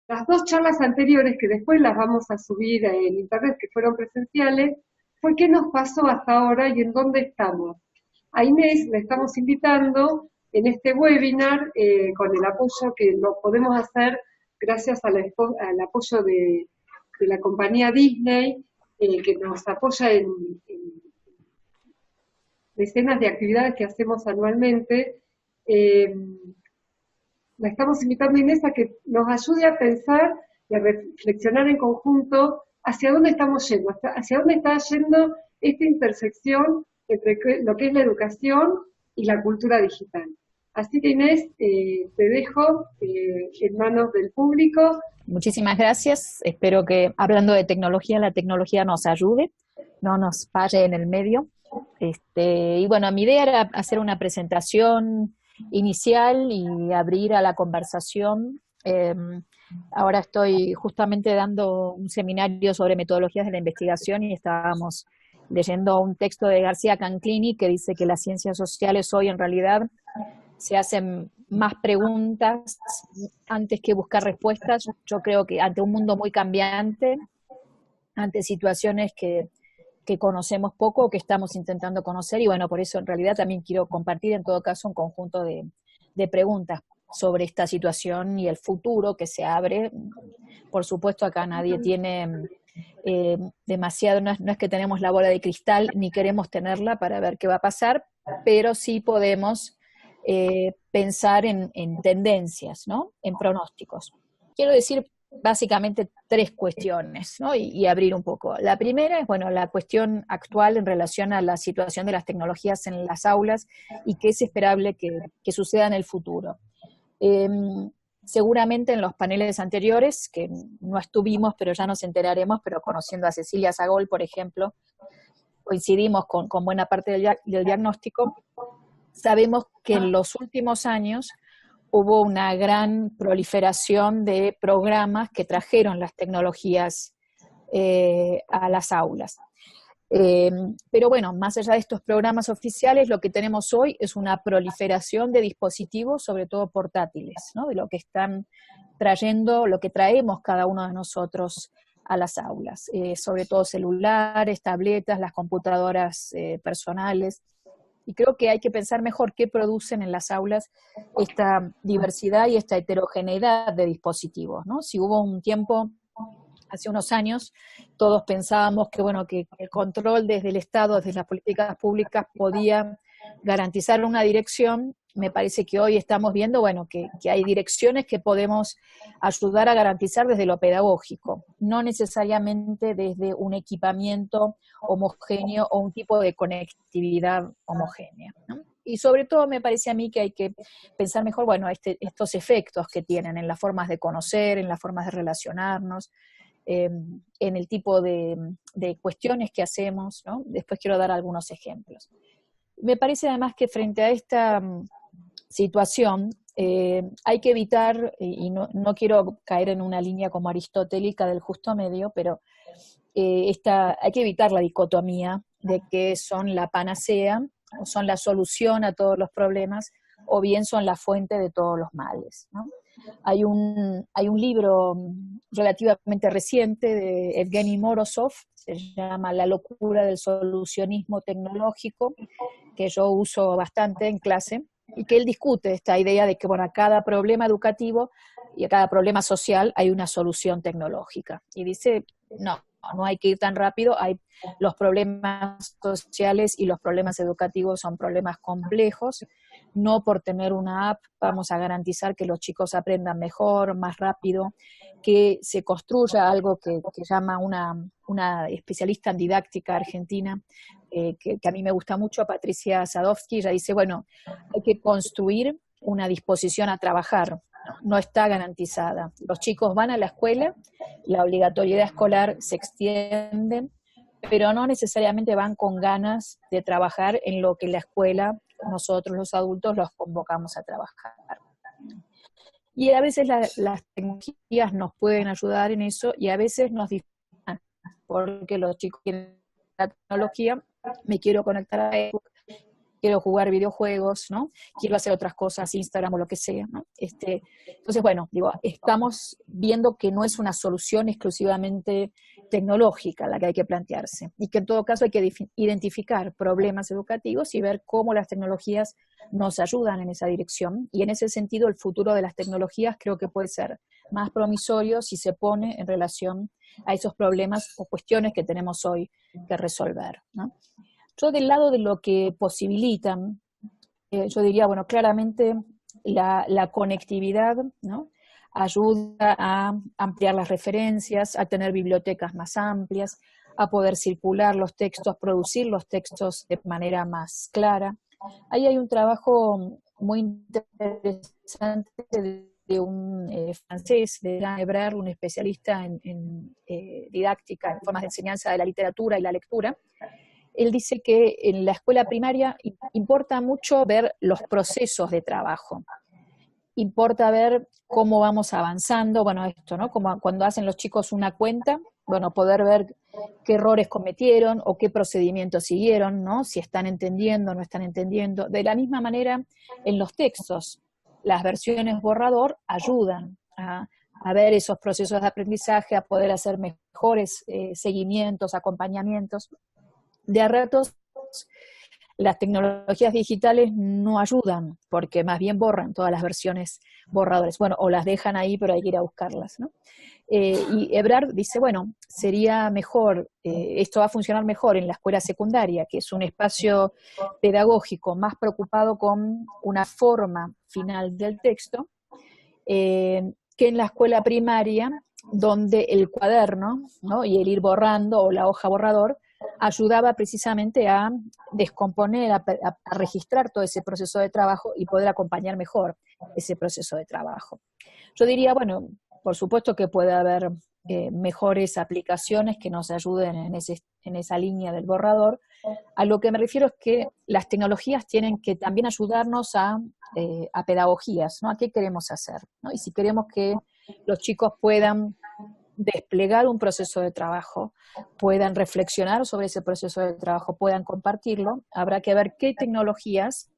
las dos charlas anteriores, que después las vamos a subir en internet, que fueron presenciales, fue qué nos pasó hasta ahora y en dónde estamos. A Inés le estamos invitando en este webinar con el apoyo que lo podemos hacer gracias a al apoyo de la compañía Disney, que nos apoya en decenas de actividades que hacemos anualmente. Eh, la estamos invitando a Inés a que nos ayude a pensar y a reflexionar en conjunto hacia dónde estamos yendo, hacia dónde está yendo esta intersección entre lo que es la educación y la cultura digital. Así que Inés, te dejo en manos del público. Muchísimas gracias. Espero que, hablando de tecnología, la tecnología nos ayude, no nos falle en el medio. Y bueno, mi idea era hacer una presentación inicial y abrir a la conversación. Ahora estoy justamente dando un seminario sobre metodologías de la investigación y estábamos leyendo un texto de García Canclini que dice que las ciencias sociales hoy en realidad se hacen más preguntas antes que buscar respuestas. Yo creo que ante un mundo muy cambiante, ante situaciones que conocemos poco o que estamos intentando conocer, y bueno, por eso en realidad también quiero compartir en todo caso un conjunto de preguntas sobre esta situación y el futuro que se abre. Por supuesto acá nadie tiene demasiado, no es que tenemos la bola de cristal ni queremos tenerla para ver qué va a pasar, pero sí podemos pensar en tendencias, ¿no? En pronósticos. Quiero decir básicamente tres cuestiones, ¿no? Y abrir un poco. La primera es, bueno, la cuestión actual en relación a la situación de las tecnologías en las aulas y qué es esperable que suceda en el futuro. Seguramente en los paneles anteriores, que no estuvimos, pero ya nos enteraremos, pero conociendo a Cecilia Sagol, por ejemplo, coincidimos con buena parte del diagnóstico. Sabemos que en los últimos años hubo una gran proliferación de programas que trajeron las tecnologías a las aulas. Pero bueno, más allá de estos programas oficiales, lo que tenemos hoy es una proliferación de dispositivos, sobre todo portátiles, ¿no? De lo que están trayendo, lo que traemos cada uno de nosotros a las aulas, sobre todo celulares, tabletas, las computadoras personales. Y creo que hay que pensar mejor qué producen en las aulas esta diversidad y esta heterogeneidad de dispositivos, ¿no? Si hubo un tiempo, hace unos años, todos pensábamos que, bueno, que el control desde el Estado, desde las políticas públicas, podía garantizar una dirección. Me parece que hoy estamos viendo, bueno, que hay direcciones que podemos ayudar a garantizar desde lo pedagógico, no necesariamente desde un equipamiento homogéneo o un tipo de conectividad homogénea, ¿no? Y sobre todo me parece a mí que hay que pensar mejor, bueno, estos efectos que tienen en las formas de conocer, en las formas de relacionarnos, en el tipo de cuestiones que hacemos, ¿no? Después quiero dar algunos ejemplos. Me parece además que frente a esta situación hay que evitar, y no quiero caer en una línea como aristotélica del justo medio, pero hay que evitar la dicotomía de que son la panacea o son la solución a todos los problemas o bien son la fuente de todos los males, ¿no? Hay un libro relativamente reciente de Evgeny Morozov, se llama La locura del solucionismo tecnológico, que yo uso bastante en clase, y que él discute esta idea de que, bueno, a cada problema educativo y a cada problema social hay una solución tecnológica. Y dice, no hay que ir tan rápido, los problemas sociales y los problemas educativos son problemas complejos, no por tener una app vamos a garantizar que los chicos aprendan mejor, más rápido, que se construya algo que llama una especialista en didáctica argentina, que a mí me gusta mucho, Patricia Sadowski. Ella dice, bueno, hay que construir una disposición a trabajar, no está garantizada. Los chicos van a la escuela, la obligatoriedad escolar se extiende, pero no necesariamente van con ganas de trabajar en lo que la escuela, nosotros los adultos, los convocamos a trabajar. Y a veces las tecnologías nos pueden ayudar en eso y a veces nos dificultan, porque los chicos quieren la tecnología, me quiero conectar a Facebook, quiero jugar videojuegos, ¿no? Quiero hacer otras cosas, Instagram o lo que sea, ¿no? Entonces, bueno, digo, estamos viendo que no es una solución exclusivamente tecnológica la que hay que plantearse, y que en todo caso hay que identificar problemas educativos y ver cómo las tecnologías nos ayudan en esa dirección, y en ese sentido el futuro de las tecnologías creo que puede ser más promisorio si se pone en relación a esos problemas o cuestiones que tenemos hoy que resolver, ¿no? Yo del lado de lo que posibilitan, yo diría, bueno, claramente la conectividad, ¿no? Ayuda a ampliar las referencias, a tener bibliotecas más amplias, a poder circular los textos, producir los textos de manera más clara. Ahí hay un trabajo muy interesante de un francés, de Jean Hebrard, un especialista en didáctica, en formas de enseñanza de la literatura y la lectura. Él dice que en la escuela primaria importa mucho ver los procesos de trabajo, importa ver cómo vamos avanzando, bueno, esto, ¿no? Como cuando hacen los chicos una cuenta, bueno, poder ver qué errores cometieron o qué procedimientos siguieron, ¿no? Si están entendiendo o no están entendiendo. De la misma manera, en los textos, las versiones borrador ayudan a ver esos procesos de aprendizaje, a poder hacer mejores seguimientos, acompañamientos. De a ratos, las tecnologías digitales no ayudan, porque más bien borran todas las versiones borradores. Bueno, o las dejan ahí, pero hay que ir a buscarlas, ¿no? Y Ebrard dice, bueno, sería mejor, esto va a funcionar mejor en la escuela secundaria, que es un espacio pedagógico más preocupado con una forma final del texto, que en la escuela primaria, donde el cuaderno, ¿no? Y el ir borrando, o la hoja borrador, ayudaba precisamente a descomponer, a registrar todo ese proceso de trabajo y poder acompañar mejor ese proceso de trabajo. Yo diría, bueno, por supuesto que puede haber mejores aplicaciones que nos ayuden en esa línea del borrador. A lo que me refiero es que las tecnologías tienen que también ayudarnos a pedagogías, ¿no? ¿A qué queremos hacer, ¿no? Y si queremos que los chicos puedan desplegar un proceso de trabajo, puedan reflexionar sobre ese proceso de trabajo, puedan compartirlo, habrá que ver qué tecnologías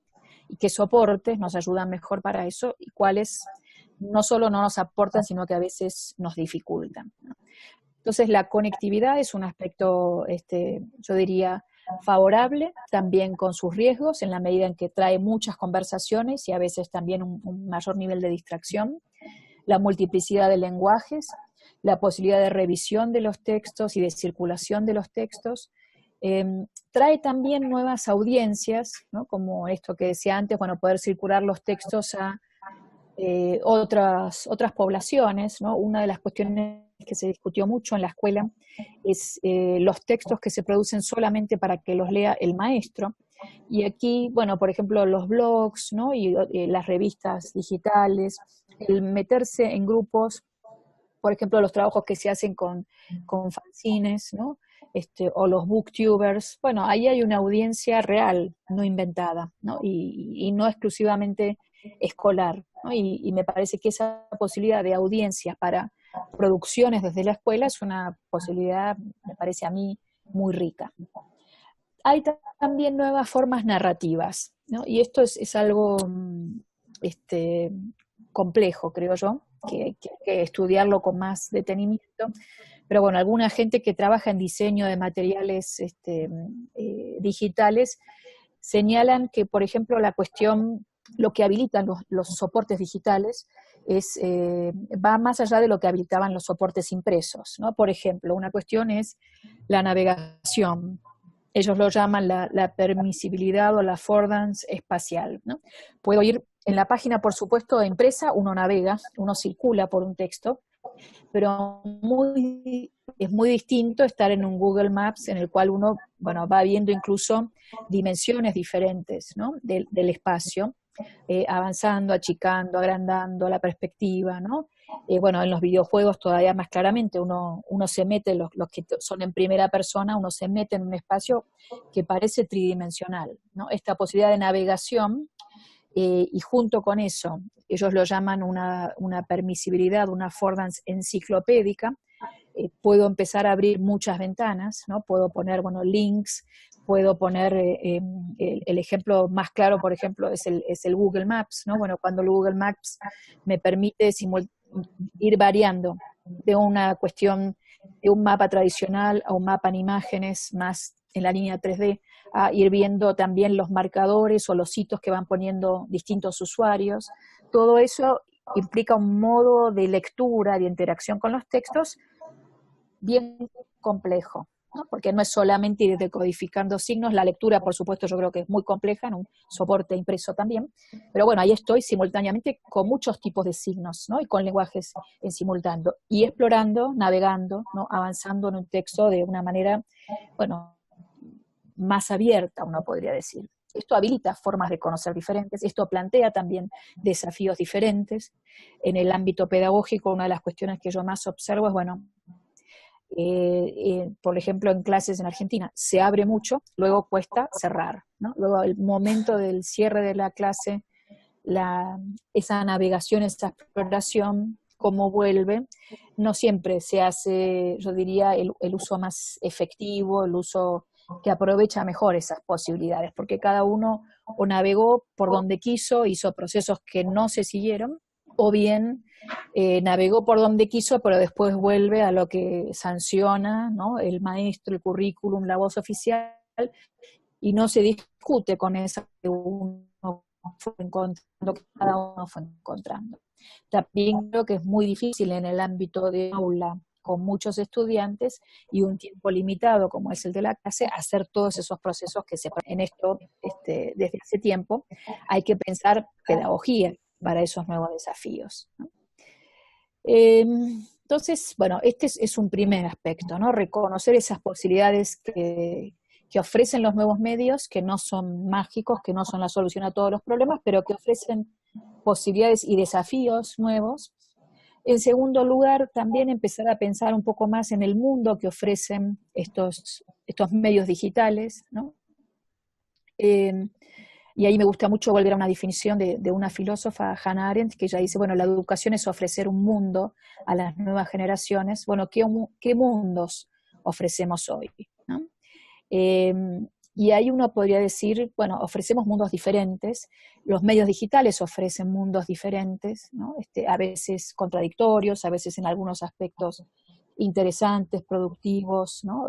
y qué soportes nos ayudan mejor para eso y cuáles no solo no nos aportan, sino que a veces nos dificultan, ¿no? Entonces la conectividad es un aspecto, yo diría, favorable, también con sus riesgos, en la medida en que trae muchas conversaciones y a veces también un mayor nivel de distracción, la multiplicidad de lenguajes, la posibilidad de revisión de los textos y de circulación de los textos. Trae también nuevas audiencias, ¿no? Como esto que decía antes, bueno, poder circular los textos a otras poblaciones, ¿no? Una de las cuestiones que se discutió mucho en la escuela es los textos que se producen solamente para que los lea el maestro. Y aquí, bueno, por ejemplo, los blogs, ¿no? Y las revistas digitales, el meterse en grupos, por ejemplo, los trabajos que se hacen con fanzines, ¿no? O los booktubers, bueno, ahí hay una audiencia real, no inventada, ¿no? Y no exclusivamente escolar, ¿no? Y me parece que esa posibilidad de audiencias para producciones desde la escuela es una posibilidad, me parece a mí, muy rica. Hay también nuevas formas narrativas, ¿no? Y esto es algo complejo, creo yo, que hay que estudiarlo con más detenimiento. Pero bueno, alguna gente que trabaja en diseño de materiales digitales señalan que, por ejemplo, la cuestión, lo que habilitan los soportes digitales va más allá de lo que habilitaban los soportes impresos, ¿no? Por ejemplo, una cuestión es la navegación. Ellos lo llaman la permisibilidad o la affordance espacial, ¿no? Puedo ir en la página, por supuesto, impresa, uno navega, uno circula por un texto, pero es muy distinto estar en un Google Maps en el cual uno, bueno, va viendo incluso dimensiones diferentes, ¿no? del espacio, avanzando, achicando, agrandando la perspectiva, ¿no? Bueno, en los videojuegos todavía más claramente, uno se mete, los que son en primera persona, uno se mete en un espacio que parece tridimensional, ¿no? Esta posibilidad de navegación, y junto con eso, ellos lo llaman una permisibilidad, una affordance enciclopédica. Puedo empezar a abrir muchas ventanas, ¿no? Puedo poner, bueno, links, puedo poner el ejemplo más claro, por ejemplo, es el Google Maps, ¿no? Bueno, cuando el Google Maps me permite ir variando de una cuestión de un mapa tradicional a un mapa en imágenes más en la línea 3D, a ir viendo también los marcadores o los hitos que van poniendo distintos usuarios. Todo eso implica un modo de lectura, de interacción con los textos bien complejo, ¿no? Porque no es solamente ir decodificando signos, la lectura, por supuesto, yo creo que es muy compleja, en un soporte impreso también, pero bueno, ahí estoy simultáneamente con muchos tipos de signos, ¿no? Y con lenguajes en simultáneo, y explorando, navegando, ¿no? Avanzando en un texto de una manera, bueno, más abierta, uno podría decir. Esto habilita formas de conocer diferentes, esto plantea también desafíos diferentes. En el ámbito pedagógico, una de las cuestiones que yo más observo es, bueno, por ejemplo, en clases en Argentina, se abre mucho, luego cuesta cerrar, ¿no? Luego el momento del cierre de la clase, esa navegación, esa exploración, cómo vuelve, no siempre se hace, yo diría, el uso más efectivo, el uso que aprovecha mejor esas posibilidades, porque cada uno o navegó por donde quiso, hizo procesos que no se siguieron, o bien navegó por donde quiso, pero después vuelve a lo que sanciona, ¿no? El maestro, el currículum, la voz oficial, y no se discute con esa que uno fue encontrando, que cada uno fue encontrando. También creo que es muy difícil en el ámbito de aula, con muchos estudiantes y un tiempo limitado como es el de la clase, hacer todos esos procesos que se en esto desde hace tiempo. Hay que pensar pedagogía para esos nuevos desafíos, ¿no? Entonces, bueno, este es un primer aspecto, ¿no? Reconocer esas posibilidades que ofrecen los nuevos medios, que no son mágicos, que no son la solución a todos los problemas, pero que ofrecen posibilidades y desafíos nuevos. En segundo lugar, también empezar a pensar un poco más en el mundo que ofrecen estos medios digitales, ¿no? Y ahí me gusta mucho volver a una definición de una filósofa, Hannah Arendt, que ella dice, bueno, la educación es ofrecer un mundo a las nuevas generaciones. Bueno, ¿qué mundos ofrecemos hoy, ¿no? Y ahí uno podría decir, bueno, ofrecemos mundos diferentes, los medios digitales ofrecen mundos diferentes, ¿no? A veces contradictorios, a veces en algunos aspectos interesantes, productivos, ¿no?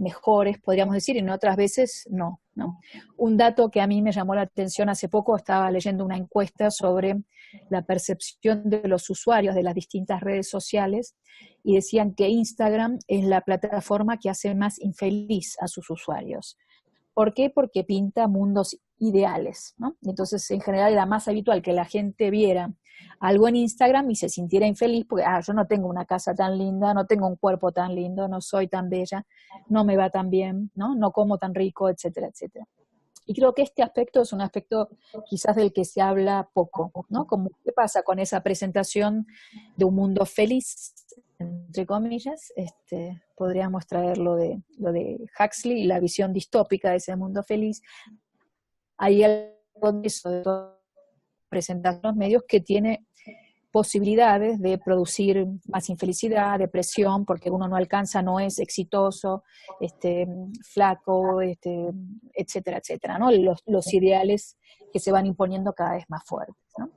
Mejores, podríamos decir, y en otras veces no, ¿no? Un dato que a mí me llamó la atención hace poco, estaba leyendo una encuesta sobre la percepción de los usuarios de las distintas redes sociales, y decían que Instagram es la plataforma que hace más infeliz a sus usuarios. ¿Por qué? Porque pinta mundos ideales, ¿no? Entonces, en general, era más habitual que la gente viera algo en Instagram y se sintiera infeliz porque, yo no tengo una casa tan linda, no tengo un cuerpo tan lindo, no soy tan bella, no me va tan bien, ¿no? No como tan rico, etcétera, etcétera. Y creo que este aspecto es un aspecto quizás del que se habla poco, ¿no? Como, ¿qué pasa con esa presentación de un mundo feliz, entre comillas? Podríamos traer lo de Huxley y la visión distópica de ese mundo feliz. Hay algo de eso, de presentar los medios que tiene posibilidades de producir más infelicidad, depresión, porque uno no alcanza, no es exitoso, flaco, etcétera, etcétera, ¿no? Los ideales que se van imponiendo cada vez más fuertes, ¿no?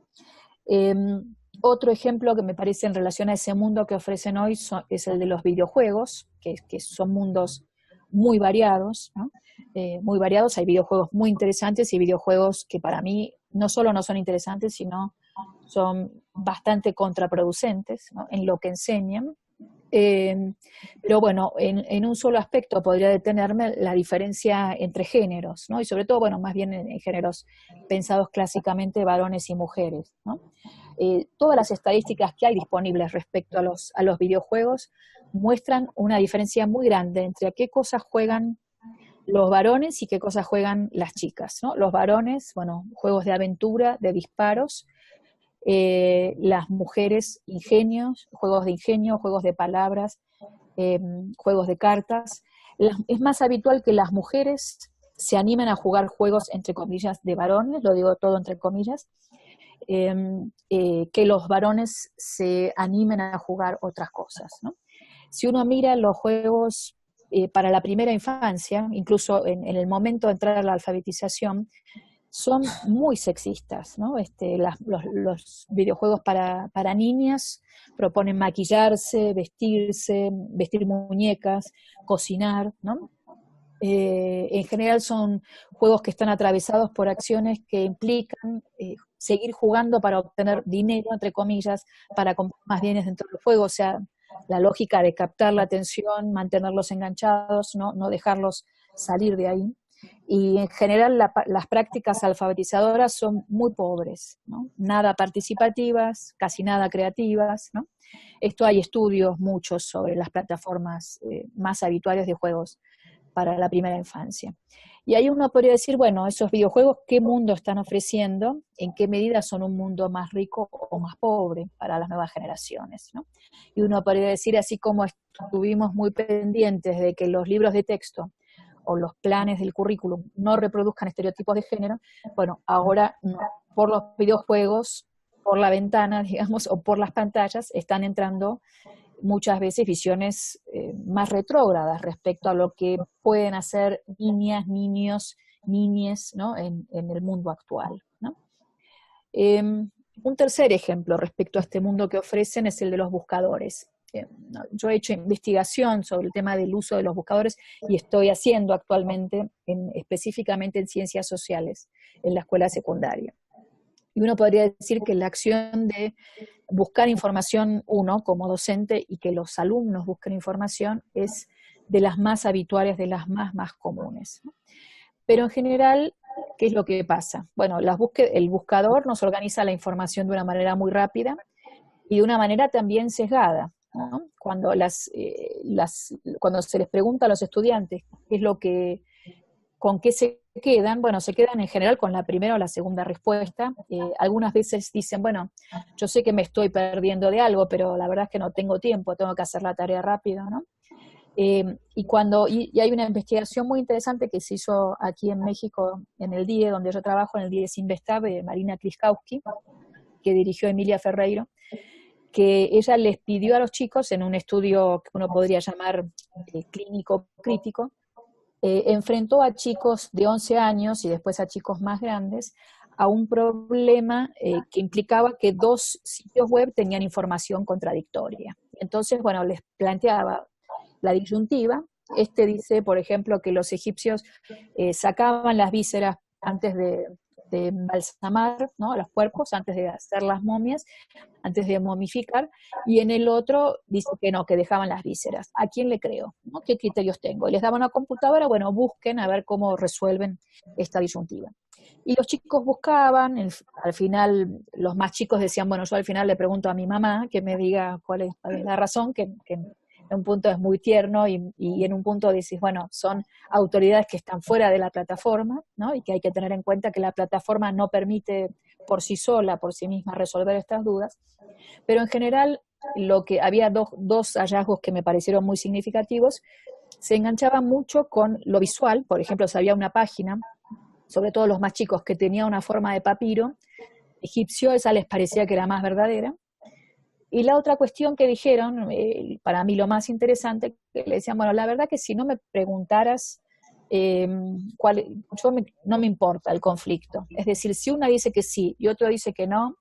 Otro ejemplo que me parece en relación a ese mundo que ofrecen hoy es el de los videojuegos, que son mundos muy variados, ¿no? Muy variados, hay videojuegos muy interesantes y videojuegos que para mí no solo no son interesantes, sino son bastante contraproducentes, ¿no? En lo que enseñan. Pero bueno, en un solo aspecto podría detenerme la diferencia entre géneros, ¿no? Y sobre todo, bueno, más bien en géneros pensados clásicamente varones y mujeres, ¿no? Todas las estadísticas que hay disponibles respecto a los videojuegos muestran una diferencia muy grande entre a qué cosas juegan los varones y qué cosas juegan las chicas, ¿no? Los varones, bueno, juegos de aventura, de disparos, las mujeres juegos de ingenio, juegos de palabras, juegos de cartas. Es más habitual que las mujeres se animen a jugar juegos, entre comillas, de varones, lo digo todo entre comillas, que los varones se animen a jugar otras cosas, ¿no? Si uno mira los juegos para la primera infancia, incluso en el momento de entrar a la alfabetización, son muy sexistas, ¿no? Los videojuegos para niñas proponen maquillarse, vestirse, vestir muñecas, cocinar, ¿no? En general son juegos que están atravesados por acciones que implican seguir jugando para obtener dinero, entre comillas, para comprar más bienes dentro del juego, o sea, la lógica de captar la atención, mantenerlos enganchados, no dejarlos salir de ahí. Y en general las prácticas alfabetizadoras son muy pobres, ¿no? Nada participativas, casi nada creativas, ¿no? Esto hay estudios muchos sobre las plataformas más habituales de juegos para la primera infancia. Y ahí uno podría decir, bueno, esos videojuegos, ¿qué mundo están ofreciendo? ¿En qué medida son un mundo más rico o más pobre para las nuevas generaciones, ¿no? Y uno podría decir, así como estuvimos muy pendientes de que los libros de texto o los planes del currículum no reproduzcan estereotipos de género, bueno, ahora no, por los videojuegos, por la ventana, digamos, o por las pantallas, están entrando muchas veces visiones más retrógradas respecto a lo que pueden hacer niñas, niños, niñes, ¿no? en el mundo actual, ¿no? Un tercer ejemplo respecto a este mundo que ofrecen es el de los buscadores. Yo he hecho investigación sobre el tema del uso de los buscadores y estoy haciendo actualmente específicamente en ciencias sociales en la escuela secundaria. Y uno podría decir que la acción de buscar información uno como docente y que los alumnos busquen información es de las más habituales, de las más comunes. Pero en general, ¿qué es lo que pasa? Bueno, el buscador nos organiza la información de una manera muy rápida y de una manera también sesgada, ¿no? Cuando se les pregunta a los estudiantes qué es lo que, con qué se quedan, bueno, se quedan en general con la primera o la segunda respuesta. Algunas veces dicen, bueno, yo sé que me estoy perdiendo de algo, pero la verdad es que no tengo tiempo, tengo que hacer la tarea rápido, ¿no? Y hay una investigación muy interesante que se hizo aquí en México, en el DIE, donde yo trabajo, en el DIE Sinvestab, de Marina Kliskowski, que dirigió Emilia Ferreiro, que ella les pidió a los chicos, en un estudio que uno podría llamar clínico crítico, enfrentó a chicos de 11 años y después a chicos más grandes a un problema que implicaba que dos sitios web tenían información contradictoria. Entonces, bueno, les planteaba la disyuntiva. Dice, por ejemplo, que los egipcios sacaban las vísceras antes de embalsamar, ¿no?, a los cuerpos, antes de hacer las momias, antes de momificar, y en el otro dice que no, que dejaban las vísceras. ¿A quién le creo? ¿No? ¿Qué criterios tengo? Y les daban una computadora, bueno, busquen a ver cómo resuelven esta disyuntiva. Y los chicos buscaban, al final los más chicos decían, bueno, yo al final le pregunto a mi mamá que me diga cuál es la razón, que en un punto es muy tierno y en un punto dices, bueno, son autoridades que están fuera de la plataforma, ¿no? Y que hay que tener en cuenta que la plataforma no permite por sí sola, por sí misma, resolver estas dudas. Pero en general, había dos hallazgos que me parecieron muy significativos. Se enganchaban mucho con lo visual. Por ejemplo, si había una página, sobre todo los más chicos, que tenía una forma de papiro egipcio, esa les parecía que era más verdadera. Y la otra cuestión que dijeron, para mí lo más interesante, que le decían, bueno, la verdad que si no me preguntaras, no me importa el conflicto. Es decir, si una dice que sí y otro dice que no,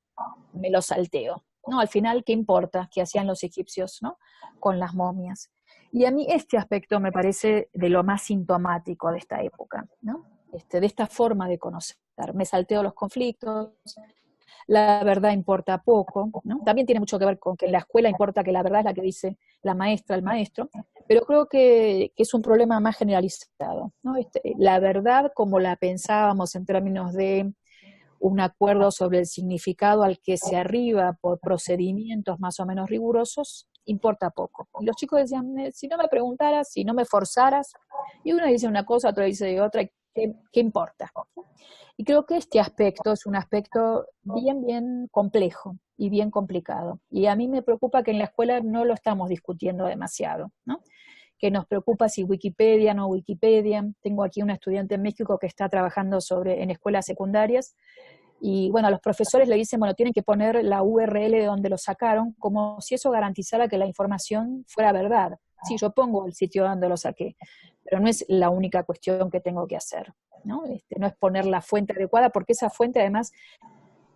me lo salteo. No, al final, ¿qué importa qué hacían los egipcios, ¿no?, con las momias? Y a mí este aspecto me parece de lo más sintomático de esta época, ¿no? De esta forma de conocer. Me salteo los conflictos, la verdad importa poco, ¿no? También tiene mucho que ver con que en la escuela importa que la verdad es la que dice la maestra, el maestro, pero creo que es un problema más generalizado, ¿no? La verdad, como la pensábamos en términos de un acuerdo sobre el significado al que se arriba por procedimientos más o menos rigurosos, importa poco. Y los chicos decían, si no me preguntaras, si no me forzaras, y uno dice una cosa, otro dice otra, ¿qué importa? Y creo que este aspecto es un aspecto bien complejo y bien complicado. Y a mí me preocupa que en la escuela no lo estamos discutiendo demasiado, ¿no? Que nos preocupa si Wikipedia, no Wikipedia. Tengo aquí una estudiante en México que está trabajando en escuelas secundarias, y bueno, a los profesores le dicen, bueno, tienen que poner la URL de donde lo sacaron, como si eso garantizara que la información fuera verdad. Sí, yo pongo el sitio donde lo saqué, pero no es la única cuestión que tengo que hacer, ¿no? No es poner la fuente adecuada, porque esa fuente además,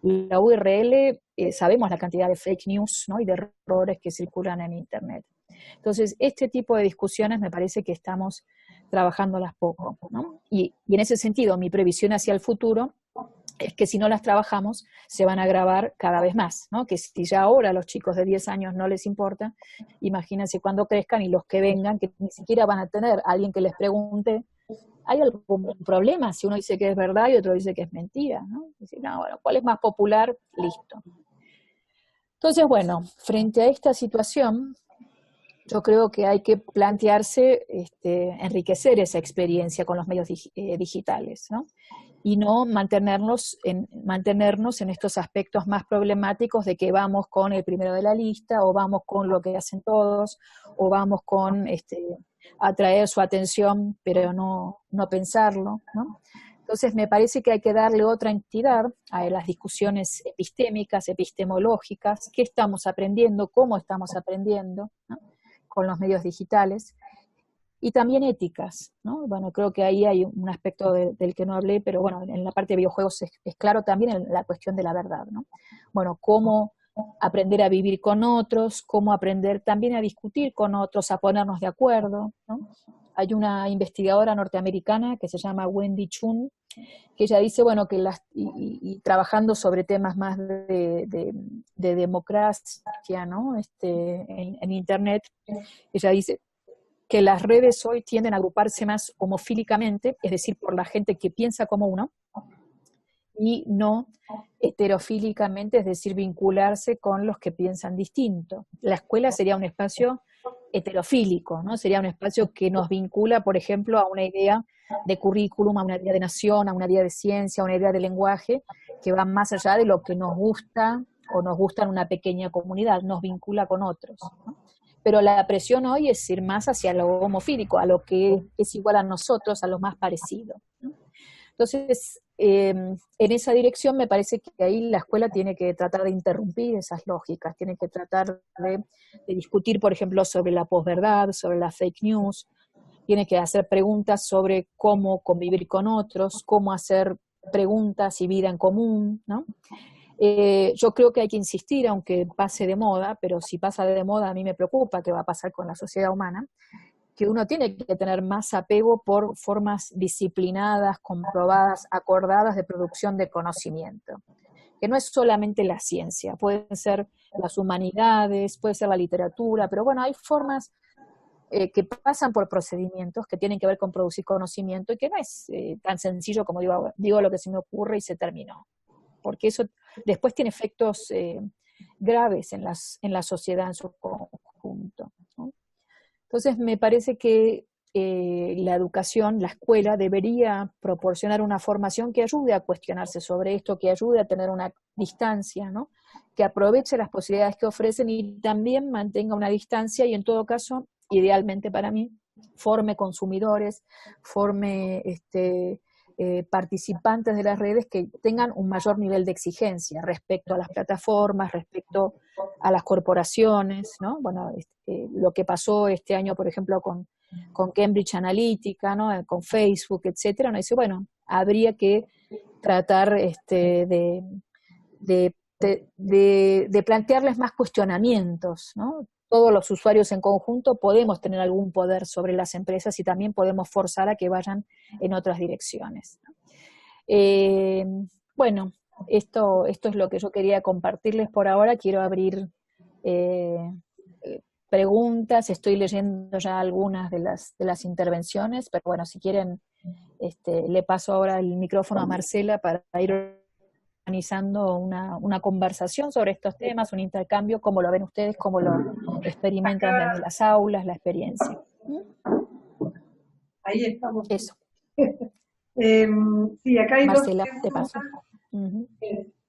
la URL, sabemos la cantidad de fake news, ¿no? Y de errores que circulan en Internet. Entonces, este tipo de discusiones me parece que estamos trabajándolas poco, ¿no? Y en ese sentido, mi previsión hacia el futuro es que si no las trabajamos, se van a agravar cada vez más, ¿no? Que si ya ahora a los chicos de 10 años no les importa, imagínense cuando crezcan y los que vengan, que ni siquiera van a tener a alguien que les pregunte, ¿hay algún problema si uno dice que es verdad y otro dice que es mentira, ¿no? Decir, no, bueno, ¿cuál es más popular? Listo. Entonces, bueno, frente a esta situación, yo creo que hay que plantearse enriquecer esa experiencia con los medios digitales, ¿no? Y no mantenernos en estos aspectos más problemáticos de que vamos con el primero de la lista, o vamos con lo que hacen todos, o vamos con atraer su atención, pero no pensarlo, ¿no? Entonces me parece que hay que darle otra entidad a las discusiones epistémicas, epistemológicas, qué estamos aprendiendo, cómo estamos aprendiendo, ¿no? Con los medios digitales, y también éticas, ¿no? Bueno, creo que ahí hay un aspecto del que no hablé, pero bueno, en la parte de videojuegos es claro también en la cuestión de la verdad, ¿no? Bueno, cómo aprender a vivir con otros, cómo aprender también a discutir con otros, a ponernos de acuerdo, ¿no? Hay una investigadora norteamericana que se llama Wendy Chun, que ella dice, bueno, que y trabajando sobre temas más de democracia, ¿no? En Internet, ella dice que las redes hoy tienden a agruparse más homofílicamente, es decir, por la gente que piensa como uno, y no heterofílicamente, es decir, vincularse con los que piensan distinto. La escuela sería un espacio heterofílico, ¿no? Sería un espacio que nos vincula, por ejemplo, a una idea de currículum, a una idea de nación, a una idea de ciencia, a una idea de lenguaje, que va más allá de lo que nos gusta o nos gusta en una pequeña comunidad, nos vincula con otros, ¿no? Pero la presión hoy es ir más hacia lo homofílico, a lo que es igual a nosotros, a lo más parecido, ¿no? Entonces, en esa dirección me parece que ahí la escuela tiene que tratar de interrumpir esas lógicas, tiene que tratar de discutir, por ejemplo, sobre la posverdad, sobre la fake news, tiene que hacer preguntas sobre cómo convivir con otros, cómo hacer preguntas y vida en común, ¿no? Yo creo que hay que insistir, aunque pase de moda, pero si pasa de moda a mí me preocupa qué va a pasar con la sociedad humana, que uno tiene que tener más apego por formas disciplinadas, comprobadas, acordadas de producción de conocimiento, que no es solamente la ciencia, pueden ser las humanidades, puede ser la literatura, pero bueno, hay formas que pasan por procedimientos que tienen que ver con producir conocimiento y que no es tan sencillo como digo lo que se me ocurre y se terminó, porque eso después tiene efectos graves en la sociedad en su conjunto, ¿no? Entonces me parece que la educación, la escuela, debería proporcionar una formación que ayude a cuestionarse sobre esto, que ayude a tener una distancia, ¿no? Que aproveche las posibilidades que ofrecen y también mantenga una distancia y en todo caso, idealmente para mí, forme consumidores, forme participantes de las redes que tengan un mayor nivel de exigencia respecto a las plataformas, respecto a las corporaciones, ¿no? Bueno, lo que pasó este año, por ejemplo, con Cambridge Analytica, ¿no? Con Facebook, etcétera, ¿no? Dice, bueno, habría que tratar de plantearles más cuestionamientos, ¿no? Todos los usuarios en conjunto podemos tener algún poder sobre las empresas y también podemos forzar a que vayan en otras direcciones. Bueno, esto es lo que yo quería compartirles por ahora. Quiero abrir preguntas, estoy leyendo ya algunas de las intervenciones, pero bueno, si quieren, le paso ahora el micrófono a Marcela para ir organizando una conversación sobre estos temas, un intercambio, cómo lo ven ustedes, cómo lo experimentan desde las aulas, la experiencia. Ahí estamos. Eso. Sí, acá hay Marcela, dos te paso.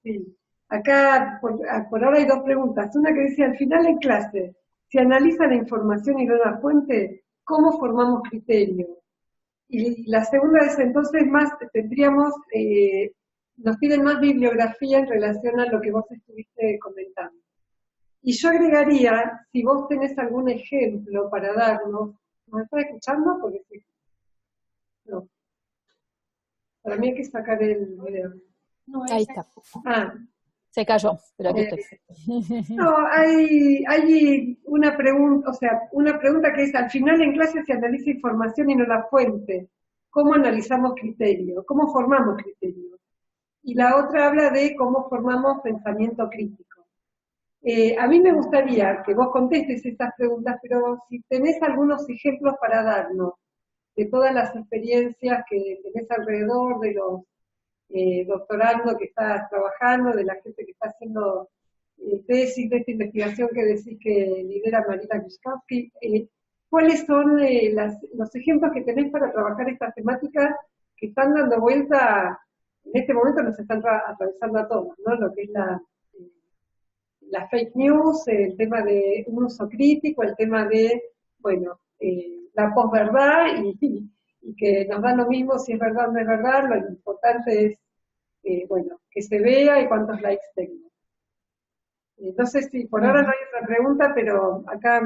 Sí. Acá, por ahora hay dos preguntas. Una que dice, al final en clase, se analiza la información y no la fuente, ¿cómo formamos criterio? Y la segunda es, entonces, nos piden más bibliografía en relación a lo que vos estuviste comentando. Y yo agregaría, si vos tenés algún ejemplo para darnos, ¿me estás escuchando? Porque sí, no, para mí hay que sacar el video. Ahí está. Ah, Se cayó, pero aquí eh, estoy. no, hay una pregunta, o sea, una pregunta que es, al final en clase se analiza información y no la fuente. ¿Cómo analizamos criterio? ¿Cómo formamos criterio? Y la otra habla de cómo formamos pensamiento crítico. A mí me gustaría que vos contestes estas preguntas, pero si tenés algunos ejemplos para darnos de todas las experiencias que tenés alrededor, de los doctorando que estás trabajando, de la gente que está haciendo tesis de esta investigación que decís que lidera Marina Grishkovsky, ¿cuáles son los ejemplos que tenés para trabajar estas temáticas que están dando vuelta, en este momento nos están atravesando a todos, ¿no? Lo que es la fake news, el tema de un uso crítico, el tema de, bueno, la posverdad y que nos da lo mismo si es verdad o no es verdad, lo importante es, bueno, que se vea y cuántos likes tenga. No sé si por ahora no hay otra pregunta, pero acá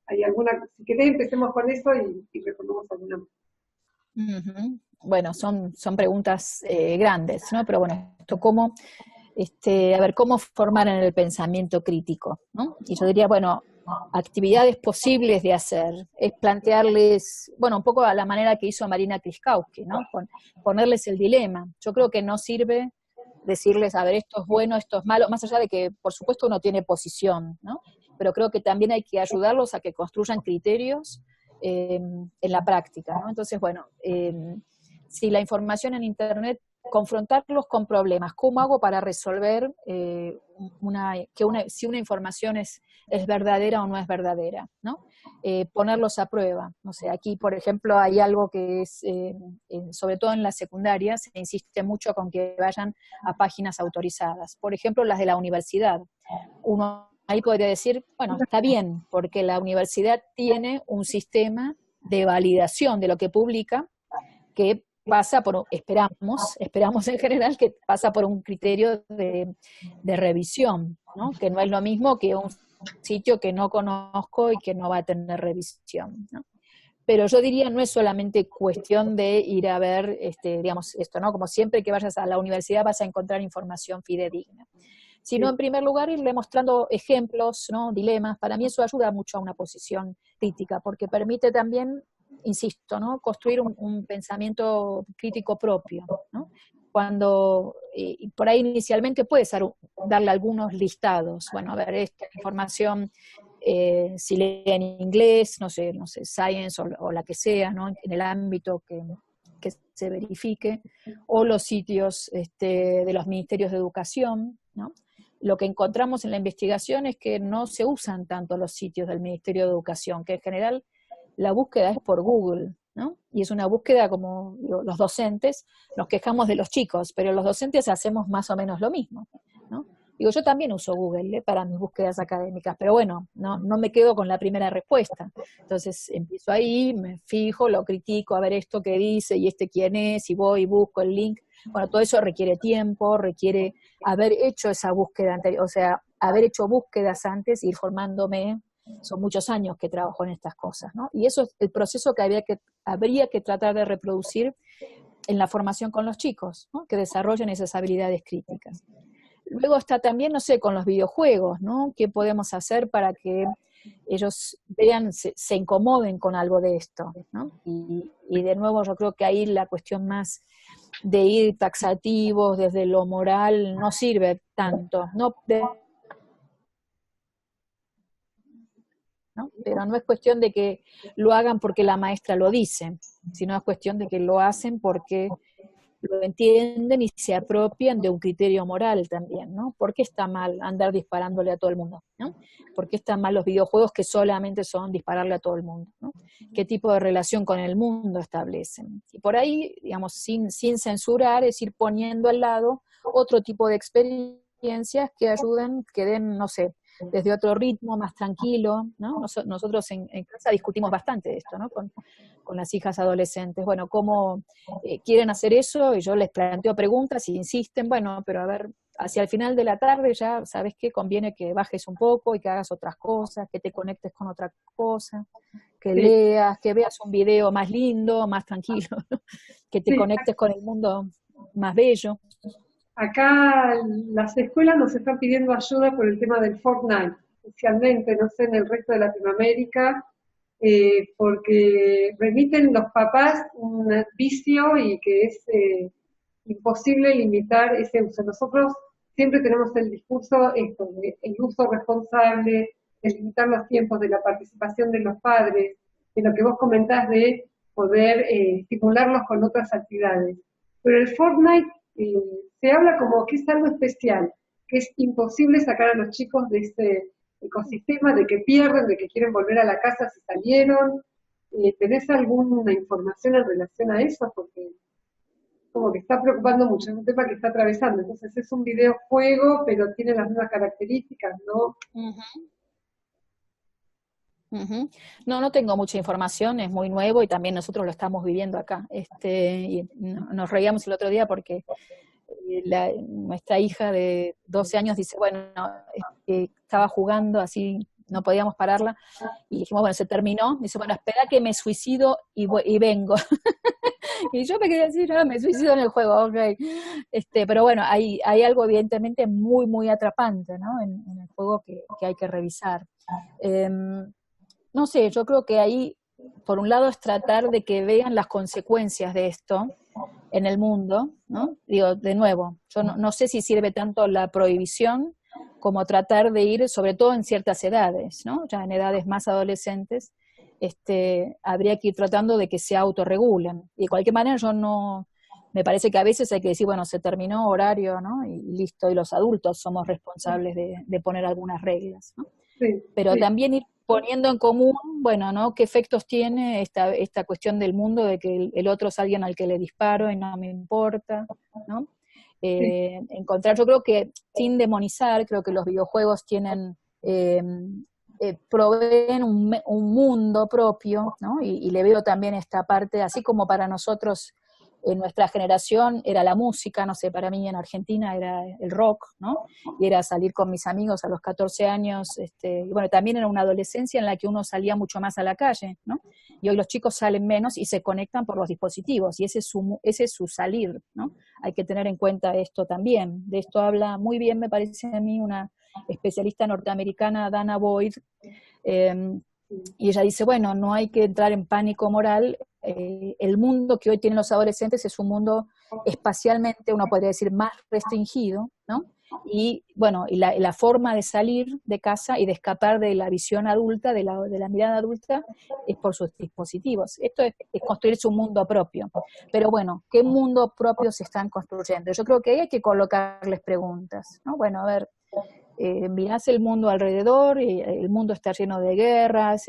hay alguna, si querés empecemos con eso y respondemos alguna más. Bueno, son preguntas grandes, ¿no? Pero bueno, esto cómo, a ver, cómo formar en el pensamiento crítico, ¿no? Y yo diría, bueno, actividades posibles de hacer, es plantearles, bueno, un poco a la manera que hizo Marina Kryskowski, ¿no? Ponerles el dilema. Yo creo que no sirve decirles, a ver, esto es bueno, esto es malo, más allá de que, por supuesto, uno tiene posición, ¿no? Pero creo que también hay que ayudarlos a que construyan criterios en la práctica, ¿no? Entonces, bueno, si la información en Internet, confrontarlos con problemas, ¿cómo hago para resolver si una información es verdadera o no es verdadera, ¿no? Ponerlos a prueba. No sé, aquí, por ejemplo, hay algo que es, sobre todo en la secundaria, se insiste mucho con que vayan a páginas autorizadas. Por ejemplo, las de la universidad. Uno ahí podría decir, bueno, está bien, porque la universidad tiene un sistema de validación de lo que publica que pasa por, esperamos en general que pasa por un criterio de revisión, ¿no? Que no es lo mismo que un sitio que no conozco y que no va a tener revisión, ¿no? Pero yo diría, no es solamente cuestión de ir a ver, digamos, esto, ¿no? Como siempre que vayas a la universidad vas a encontrar información fidedigna, sino en primer lugar irle mostrando ejemplos, ¿no? Dilemas. Para mí eso ayuda mucho a una posición crítica, porque permite también, insisto, ¿no? Construir un pensamiento crítico propio, ¿no? Cuando, por ahí inicialmente puedes darle algunos listados, bueno, a ver, esta información, si lee en inglés, no sé, science o la que sea, ¿no? En el ámbito que se verifique, o los sitios de los ministerios de educación, ¿no? Lo que encontramos en la investigación es que no se usan tanto los sitios del Ministerio de Educación, que en general la búsqueda es por Google, ¿no? Y es una búsqueda como los docentes, nos quejamos de los chicos, pero los docentes hacemos más o menos lo mismo, ¿no? Digo, yo también uso Google para mis búsquedas académicas, pero bueno, no me quedo con la primera respuesta. Entonces empiezo ahí, me fijo, lo critico, a ver esto que dice, y quién es, y voy y busco el link. Bueno, todo eso requiere tiempo, requiere haber hecho esa búsqueda anterior, o sea, haber hecho búsquedas antes, ir formándome. Son muchos años que trabajo en estas cosas, ¿no? Y eso es el proceso que habría que tratar de reproducir en la formación con los chicos, ¿no? Que desarrollen esas habilidades críticas. Luego está también, no sé, con los videojuegos, ¿no? ¿Qué podemos hacer para que ellos vean, se incomoden con algo de esto, ¿no? Y de nuevo yo creo que ahí la cuestión más de ir taxativos desde lo moral no sirve tanto, ¿no? ¿no? Pero no es cuestión de que lo hagan porque la maestra lo dice, sino es cuestión de que lo hacen porque lo entienden y se apropian de un criterio moral también, ¿no? ¿Por qué está mal andar disparándole a todo el mundo, ¿no? ¿Por qué están mal los videojuegos que solamente son dispararle a todo el mundo, ¿no? ¿Qué tipo de relación con el mundo establecen? Y por ahí, digamos, sin censurar, es ir poniendo al lado otro tipo de experiencias que ayuden, que den, no sé, desde otro ritmo, más tranquilo, ¿no? Nosotros en casa discutimos bastante de esto, ¿no? Con las hijas adolescentes. Bueno, ¿cómo quieren hacer eso? Y yo les planteo preguntas y insisten, bueno, pero a ver, hacia el final de la tarde ya, ¿sabes qué? Conviene que bajes un poco y que hagas otras cosas, que te conectes con otra cosa, que Sí, leas, que veas un video más lindo, más tranquilo, ¿no? Que te sí. conectes con el mundo más bello. Acá las escuelas nos están pidiendo ayuda por el tema del Fortnite, especialmente, no sé, en el resto de Latinoamérica, porque remiten los papás un vicio y que es imposible limitar ese uso. Nosotros siempre tenemos el discurso esto, de el uso responsable, de limitar los tiempos, de la participación de los padres, de lo que vos comentás de poder estimularlos con otras actividades. Pero el Fortnite se habla como que es algo especial, que es imposible sacar a los chicos de ese ecosistema, de que pierden, de que quieren volver a la casa si salieron. ¿Tenés alguna información en relación a eso? Porque como que está preocupando mucho, es un tema que está atravesando. Entonces es un videojuego, pero tiene las mismas características, ¿no? Ujú, ujú. No, no tengo mucha información, es muy nuevo y también nosotros lo estamos viviendo acá. Y nos reíamos el otro día porque nuestra hija de 12 años dice, bueno, estaba jugando así, no podíamos pararla, y dijimos, bueno, se terminó, dice, bueno, espera que me suicido y vengo. Y yo me quedé así, no, me suicido en el juego, ok. Pero bueno, hay algo evidentemente muy, muy atrapante, ¿no? En el juego que hay que revisar. No sé, yo creo que ahí, por un lado, es tratar de que vean las consecuencias de esto en el mundo, ¿no? Digo, de nuevo, yo no sé si sirve tanto la prohibición como tratar de ir, sobre todo en ciertas edades, ¿no? Ya en edades más adolescentes, habría que ir tratando de que se autorregulen. Y de cualquier manera yo no, me parece que a veces hay que decir, bueno, se terminó horario, ¿no? Y listo, y los adultos somos responsables de poner algunas reglas, ¿no? Sí, Pero sí, también ir poniendo en común, bueno, ¿no? ¿Qué efectos tiene esta cuestión del mundo de que el otro es alguien al que le disparo y no me importa, ¿no? sí, Encontrar, yo creo que sin demonizar, creo que los videojuegos tienen, proveen un mundo propio, ¿no? Y le veo también esta parte, así como para nosotros en nuestra generación era la música, no sé, para mí en Argentina era el rock, ¿no? Y era salir con mis amigos a los 14 años, y bueno, también era una adolescencia en la que uno salía mucho más a la calle, ¿no? Y hoy los chicos salen menos y se conectan por los dispositivos, y ese es su salir, ¿no? Hay que tener en cuenta esto también. De esto habla muy bien, me parece a mí, una especialista norteamericana, Dana Boyd, eh, sí. y ella dice, bueno, no hay que entrar en pánico moral, el mundo que hoy tienen los adolescentes es un mundo espacialmente, uno podría decir, más restringido, ¿no? Y bueno, y la forma de salir de casa y de escapar de la visión adulta, de la mirada adulta, es por sus dispositivos. Esto es construirse un mundo propio. Pero bueno, ¿qué mundo propio se están construyendo? Yo creo que ahí hay que colocarles preguntas, ¿no? Bueno, a ver, mirás el mundo alrededor, y el mundo está lleno de guerras,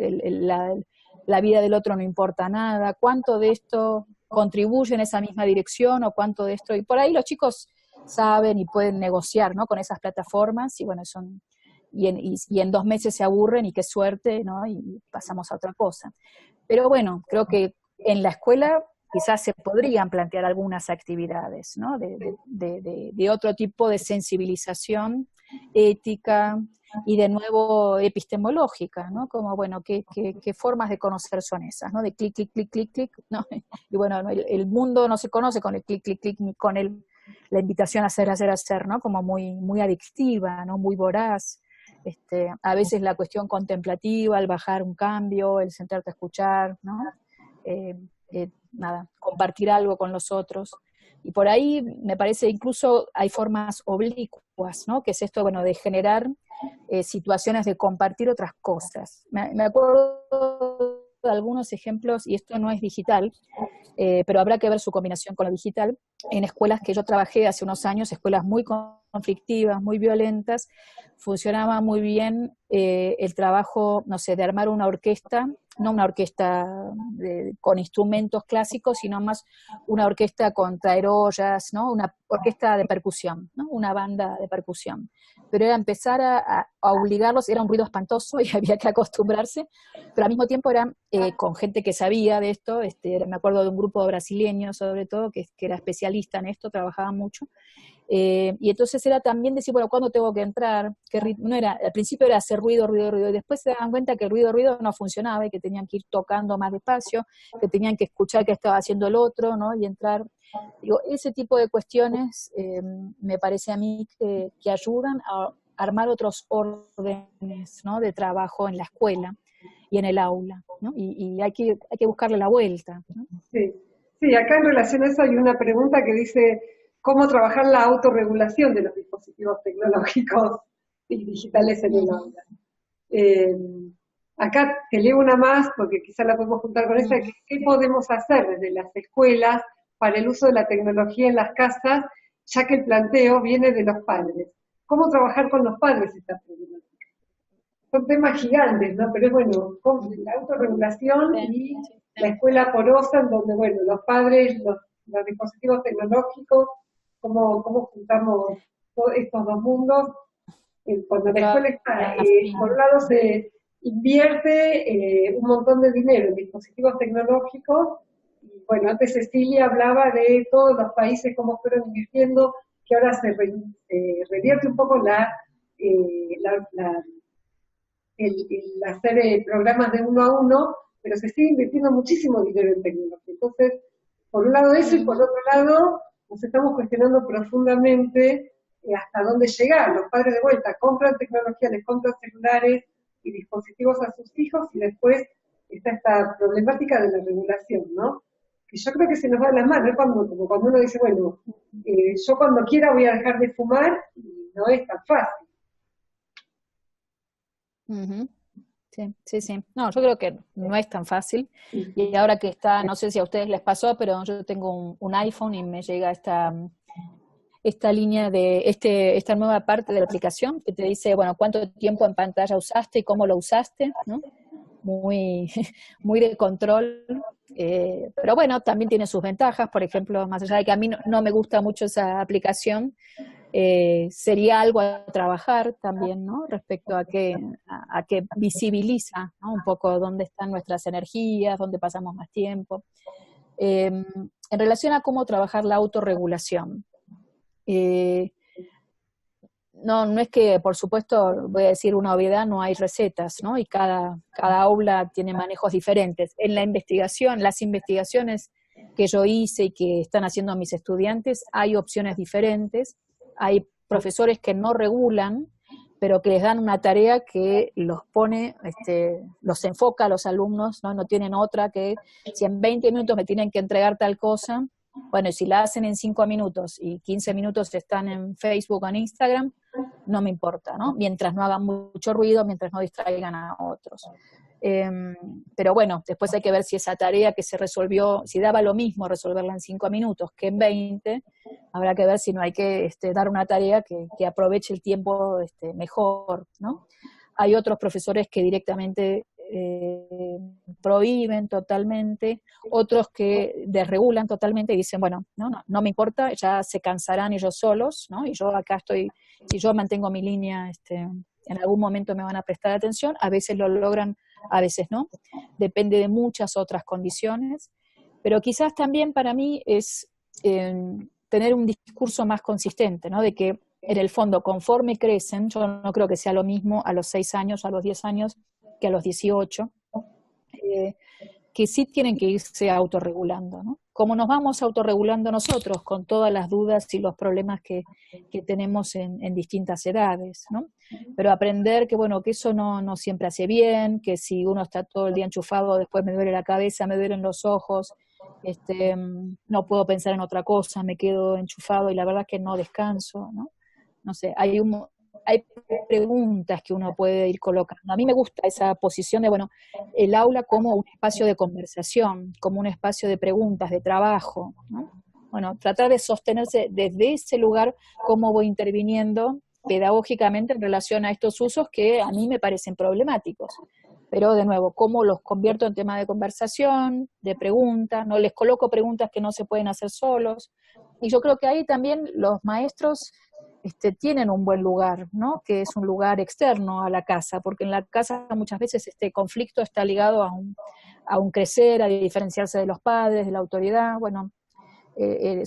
la vida del otro no importa nada, cuánto de esto contribuye en esa misma dirección o cuánto de esto, y por ahí los chicos saben y pueden negociar, ¿no? Con esas plataformas, y bueno, y en 2 meses se aburren y qué suerte, ¿no? Y pasamos a otra cosa. Pero bueno, creo que en la escuela quizás se podrían plantear algunas actividades, ¿no? De otro tipo de sensibilización ética y de nuevo epistemológica, ¿no? Como, bueno, ¿qué formas de conocer son esas, ¿no? De clic, clic, clic, clic, clic, ¿no? Y bueno, el mundo no se conoce con el clic, clic, clic, ni con la invitación a hacer, ¿no? Como muy, muy adictiva, ¿no? Muy voraz. A veces la cuestión contemplativa, el bajar un cambio, el sentarte a escuchar, ¿no? Nada, compartir algo con los otros. Y por ahí me parece incluso hay formas oblicuas, ¿no? Que es esto, bueno, de generar situaciones de compartir otras cosas. Me acuerdo de algunos ejemplos, y esto no es digital, pero habrá que ver su combinación con lo digital, en escuelas que yo trabajé hace unos años, escuelas muy conflictivas, muy violentas, funcionaba muy bien el trabajo, no sé, de armar una orquesta, no una orquesta con instrumentos clásicos, sino más una orquesta con traerollas, ¿no? Una orquesta de percusión, ¿no? Una banda de percusión. Pero era empezar a obligarlos, era un ruido espantoso y había que acostumbrarse, pero al mismo tiempo era con gente que sabía de esto, me acuerdo de un grupo brasileño sobre todo, que era especialista en esto, trabajaba mucho, Y entonces era también decir, bueno, ¿cuándo tengo que entrar? ¿Qué ritmo? No era, al principio era hacer ruido, ruido, ruido, y después se daban cuenta que el ruido, ruido no funcionaba y que tenían que ir tocando más despacio, que tenían que escuchar qué estaba haciendo el otro, ¿no? Y entrar. Digo, ese tipo de cuestiones me parece a mí que ayudan a armar otros órdenes, ¿no? De trabajo en la escuela y en el aula, ¿no? Y hay que buscarle la vuelta, ¿no? Sí. Sí, acá en relación a eso hay una pregunta que dice, ¿cómo trabajar la autorregulación de los dispositivos tecnológicos y digitales en el aula? Eh, Acá te leo una más, porque quizá la podemos juntar con esta, ¿qué podemos hacer desde las escuelas para el uso de la tecnología en las casas, ya que el planteo viene de los padres? ¿Cómo trabajar con los padres esta problemática? Son temas gigantes, ¿no? Pero es bueno, con la autorregulación y la escuela porosa, en donde, bueno, los padres, los dispositivos tecnológicos, cómo juntamos todos estos dos mundos. Cuando la escuela está, por un lado se invierte un montón de dinero en dispositivos tecnológicos, y bueno, antes Cecilia hablaba de todos los países cómo fueron invirtiendo, que ahora se revierte un poco el hacer programas de uno a uno, pero se sigue invirtiendo muchísimo dinero en tecnología. Entonces, por un lado eso, y por otro lado, nos estamos cuestionando profundamente hasta dónde llegar. Los padres de vuelta compran tecnología, les compran celulares y dispositivos a sus hijos, y después está esta problemática de la regulación, ¿no? Que yo creo que se nos va de las manos, como cuando uno dice, bueno, yo cuando quiera voy a dejar de fumar, y no es tan fácil. Sí, sí, sí. No, yo creo que no es tan fácil. Y ahora que está, no sé si a ustedes les pasó, pero yo tengo un iPhone y me llega esta línea de esta nueva parte de la aplicación que te dice, bueno, cuánto tiempo en pantalla usaste y cómo lo usaste, ¿no? Muy, muy de control. Pero bueno, también tiene sus ventajas. Por ejemplo, más allá de que a mí no me gusta mucho esa aplicación, sería algo a trabajar también, ¿no? Respecto a que visibiliza, ¿no? Un poco dónde están nuestras energías, dónde pasamos más tiempo. En relación a cómo trabajar la autorregulación, no es que, por supuesto, voy a decir una obviedad, no hay recetas, ¿no? Y cada aula tiene manejos diferentes. En la investigación, las investigaciones que yo hice y que están haciendo mis estudiantes, hay opciones diferentes. Hay profesores que no regulan, pero que les dan una tarea que los pone, los enfoca a los alumnos, ¿no? No tienen otra que, si en 20 minutos me tienen que entregar tal cosa, bueno, y si la hacen en 5 minutos y 15 minutos están en Facebook o en Instagram, no me importa, ¿no? Mientras no hagan mucho ruido, mientras no distraigan a otros. Pero bueno, después hay que ver si esa tarea que se resolvió, si daba lo mismo resolverla en 5 minutos que en 20, habrá que ver si no hay que dar una tarea que aproveche el tiempo mejor, ¿no? Hay otros profesores que directamente prohíben totalmente, otros que desregulan totalmente y dicen, bueno, no me importa, ya se cansarán ellos solos, ¿no? Y yo acá estoy, si yo mantengo mi línea, en algún momento me van a prestar atención, a veces lo logran, a veces no, depende de muchas otras condiciones, pero quizás también para mí es tener un discurso más consistente, ¿no? De que en el fondo, conforme crecen, yo no creo que sea lo mismo a los 6 años, a los 10 años, que a los 18, que sí tienen que irse autorregulando, ¿no? Como nos vamos autorregulando nosotros con todas las dudas y los problemas que tenemos en distintas edades, ¿no? Pero aprender que, bueno, que eso no siempre hace bien, que si uno está todo el día enchufado, después me duele la cabeza, me duelen los ojos, no puedo pensar en otra cosa, me quedo enchufado y la verdad es que no descanso, ¿no? No sé, hay preguntas que uno puede ir colocando. A mí me gusta esa posición de, bueno, el aula como un espacio de conversación, como un espacio de preguntas, de trabajo, ¿no? Bueno, tratar de sostenerse desde ese lugar, cómo voy interviniendo pedagógicamente en relación a estos usos que a mí me parecen problemáticos. Pero, de nuevo, cómo los convierto en tema de conversación, de preguntas, no les coloco preguntas que no se pueden hacer solos. Y yo creo que ahí también los maestros tienen un buen lugar, ¿no? Que es un lugar externo a la casa, porque en la casa muchas veces este conflicto está ligado a un crecer, a diferenciarse de los padres, de la autoridad. Bueno,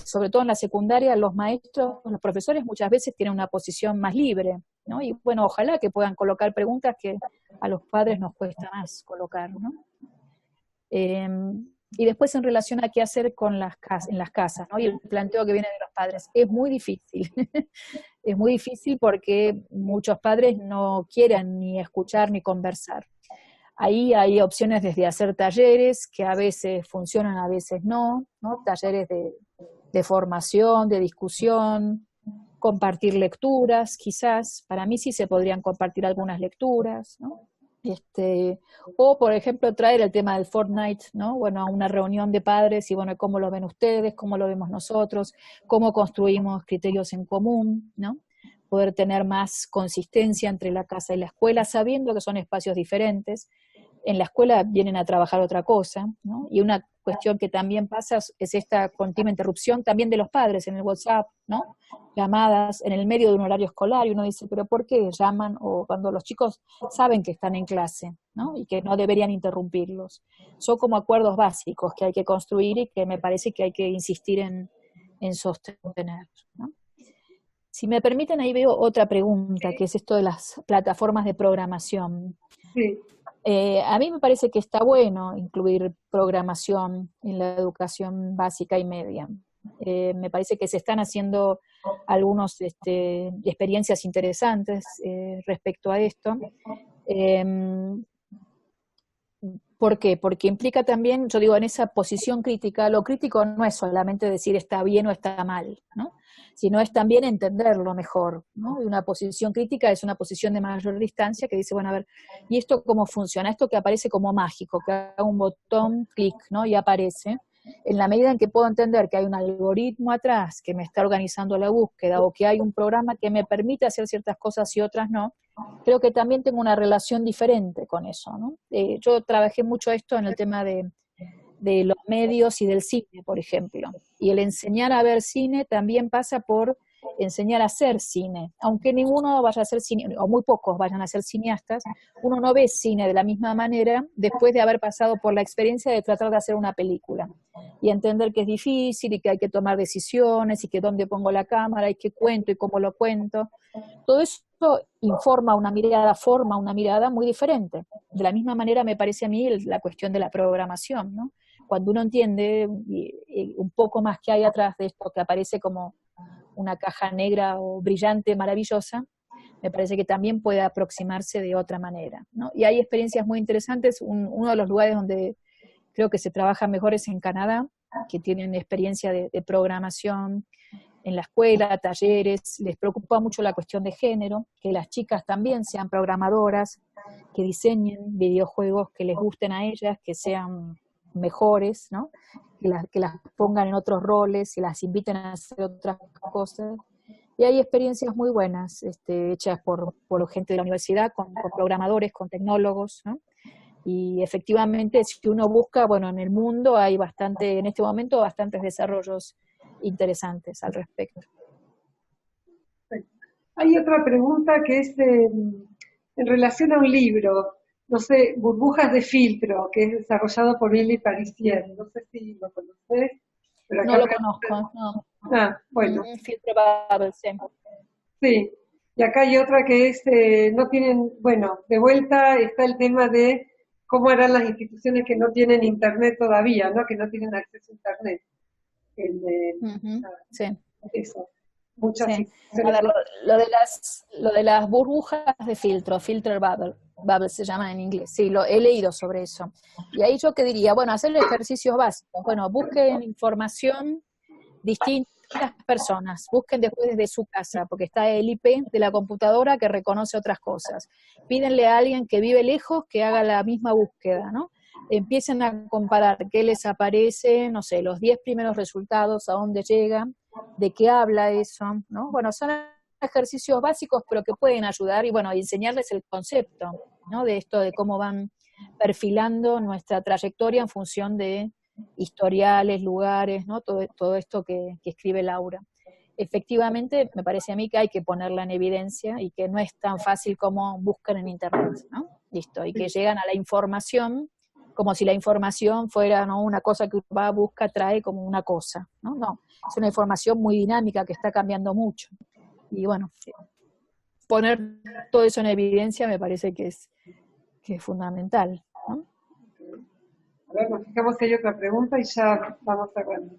sobre todo en la secundaria, los maestros, los profesores muchas veces tienen una posición más libre, ¿no? Y bueno, ojalá que puedan colocar preguntas que a los padres nos cuesta más colocar, ¿no? Y después en relación a qué hacer con en las casas, ¿no? Y el planteo que viene de los padres, es muy difícil. Es muy difícil porque muchos padres no quieren ni escuchar ni conversar. Ahí hay opciones desde hacer talleres, que a veces funcionan, a veces no, ¿no? Talleres de formación, de discusión, compartir lecturas, quizás. Para mí sí se podrían compartir algunas lecturas, ¿no? O, por ejemplo, traer el tema del Fortnite, ¿no? Bueno, a una reunión de padres y, bueno, ¿cómo lo ven ustedes? ¿Cómo lo vemos nosotros? ¿Cómo construimos criterios en común? ¿No? Poder tener más consistencia entre la casa y la escuela, sabiendo que son espacios diferentes. En la escuela vienen a trabajar otra cosa, ¿no? Y una cuestión que también pasa es esta continua interrupción también de los padres en el WhatsApp, ¿no? Llamadas en el medio de un horario escolar, y uno dice, ¿pero por qué llaman? O cuando los chicos saben que están en clase, ¿no? Y que no deberían interrumpirlos. Son como acuerdos básicos que hay que construir y que me parece que hay que insistir en sostener, ¿no? Si me permiten, ahí veo otra pregunta, que es esto de las plataformas de programación. Sí. A mí me parece que está bueno incluir programación en la educación básica y media. Me parece que se están haciendo algunas experiencias interesantes respecto a esto. ¿Por qué? Porque implica también, yo digo, en esa posición crítica, lo crítico no es solamente decir está bien o está mal, ¿no? Sino es también entenderlo mejor, ¿no? Y una posición crítica es una posición de mayor distancia que dice, bueno, a ver, ¿y esto cómo funciona? Esto que aparece como mágico, que haga un botón, clic, ¿no? Y aparece. En la medida en que puedo entender que hay un algoritmo atrás que me está organizando la búsqueda, o que hay un programa que me permite hacer ciertas cosas y otras no, creo que también tengo una relación diferente con eso, ¿no? Yo trabajé mucho esto en el tema de los medios y del cine, por ejemplo. Y el enseñar a ver cine también pasa por enseñar a hacer cine. Aunque ninguno vaya a hacer cine, o muy pocos vayan a ser cineastas, uno no ve cine de la misma manera después de haber pasado por la experiencia de tratar de hacer una película. Y entender que es difícil y que hay que tomar decisiones y que dónde pongo la cámara y qué cuento y cómo lo cuento. Todo eso informa una mirada, forma una mirada muy diferente. De la misma manera me parece a mí la cuestión de la programación, ¿no? Cuando uno entiende un poco más que hay atrás de esto que aparece como una caja negra o brillante, maravillosa, me parece que también puede aproximarse de otra manera, ¿no? Y hay experiencias muy interesantes. Uno de los lugares donde creo que se trabaja mejor es en Canadá, que tienen experiencia de programación en la escuela, talleres. Les preocupa mucho la cuestión de género, que las chicas también sean programadoras, que diseñen videojuegos que les gusten a ellas, que sean mejores, ¿no? Que las pongan en otros roles, que las inviten a hacer otras cosas. Y hay experiencias muy buenas, hechas por gente de la universidad, con programadores, con tecnólogos, ¿no? Y efectivamente, si uno busca, bueno, en el mundo hay en este momento, bastantes desarrollos interesantes al respecto. Hay otra pregunta que es en relación a un libro, no sé, Burbujas de filtro, que es desarrollado por Lili Parisien. No sé si lo conoces. Pero acá no lo conozco, no. Bueno. Filtro Bubble, sí. Sí, y acá hay otra que es, no tienen, bueno, de vuelta está el tema de cómo harán las instituciones que no tienen internet todavía, ¿no? Que no tienen acceso a internet. Sí. Eso. Muchas Sí. instituciones. A ver, lo de las burbujas de filtro, filter bubble se llama en inglés. Sí, he leído sobre eso. Y ahí yo qué diría, bueno, hacer ejercicios básicos. Bueno, busquen información distintas personas, busquen después desde su casa, porque está el IP de la computadora que reconoce otras cosas. Pídenle a alguien que vive lejos que haga la misma búsqueda, ¿no? Empiecen a comparar qué les aparece, no sé, los 10 primeros resultados, a dónde llegan, de qué habla eso, ¿no? Bueno, son ejercicios básicos, pero que pueden ayudar, y bueno, enseñarles el concepto, ¿no? De esto, de cómo van perfilando nuestra trayectoria en función de historiales, lugares, ¿no? Todo esto que escribe Laura. Efectivamente, me parece a mí que hay que ponerla en evidencia y que no es tan fácil como buscan en internet, ¿no? Listo, y que llegan a la información como si la información fuera, ¿no?, una cosa que va, busca, trae como una cosa, ¿no? No, es una información muy dinámica que está cambiando mucho. Y bueno, poner todo eso en evidencia me parece que es fundamental, ¿no? A ver, nos fijamos si hay otra pregunta y ya vamos cerrando.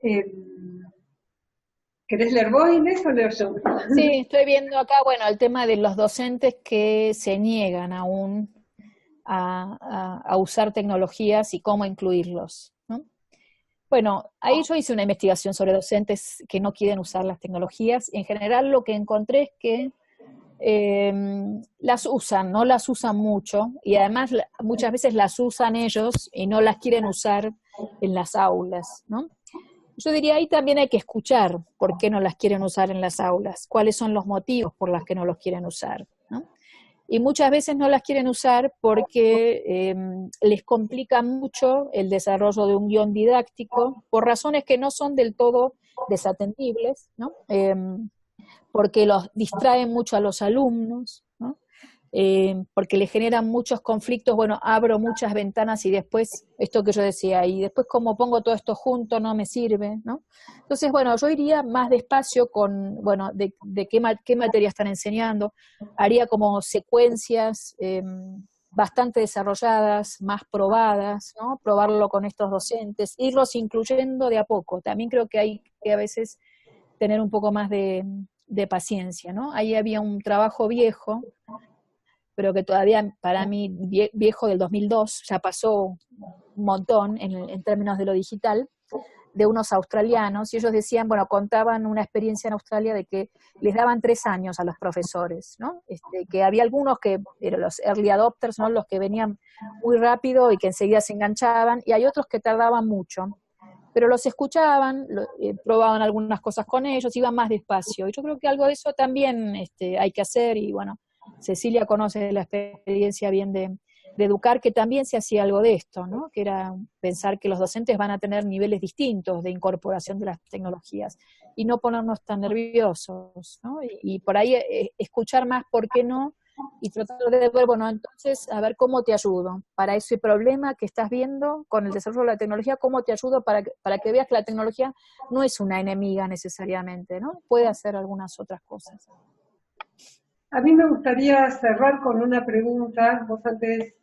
Eh, ¿Querés leer vos, Inés, o leo yo? Sí, estoy viendo acá, bueno, el tema de los docentes que se niegan aún a usar tecnologías y cómo incluirlos, ¿no? Bueno, ahí yo hice una investigación sobre docentes que no quieren usar las tecnologías. En general lo que encontré es que las usan, no las usan mucho, y además muchas veces las usan ellos y no las quieren usar en las aulas, ¿no? Yo diría, ahí también hay que escuchar por qué no las quieren usar en las aulas, cuáles son los motivos por los que no los quieren usar, ¿no? Y muchas veces no las quieren usar porque les complica mucho el desarrollo de un guión didáctico, por razones que no son del todo desatendibles, ¿no? Porque los distraen mucho a los alumnos, ¿no? Porque le generan muchos conflictos, bueno, abro muchas ventanas y después, esto que yo decía, y después como pongo todo esto junto no me sirve, ¿no? Entonces, bueno, yo iría más despacio con, bueno, de qué materia están enseñando, haría como secuencias bastante desarrolladas, más probadas, ¿no? Probarlo con estos docentes, irlos incluyendo de a poco. También creo que hay que a veces tener un poco más de paciencia, ¿no? Ahí había un trabajo viejo, pero que todavía para mí viejo, del 2002, ya pasó un montón en términos de lo digital, de unos australianos, y ellos decían, bueno, contaban una experiencia en Australia de que les daban 3 años a los profesores, ¿no? Que había algunos que eran los early adopters, ¿no?, los que venían muy rápido y que enseguida se enganchaban, y hay otros que tardaban mucho, pero los escuchaban, probaban algunas cosas con ellos, iban más despacio, y yo creo que algo de eso también hay que hacer, y bueno, Cecilia conoce la experiencia bien de educar, que también se hacía algo de esto, ¿no? Que era pensar que los docentes van a tener niveles distintos de incorporación de las tecnologías, y no ponernos tan nerviosos, ¿no? Y por ahí escuchar más, ¿por qué no? Y tratar de ver, bueno, entonces, a ver cómo te ayudo para ese problema que estás viendo con el desarrollo de la tecnología, cómo te ayudo para que veas que la tecnología no es una enemiga necesariamente, ¿no? Puede hacer algunas otras cosas. A mí me gustaría cerrar con una pregunta. Vos antes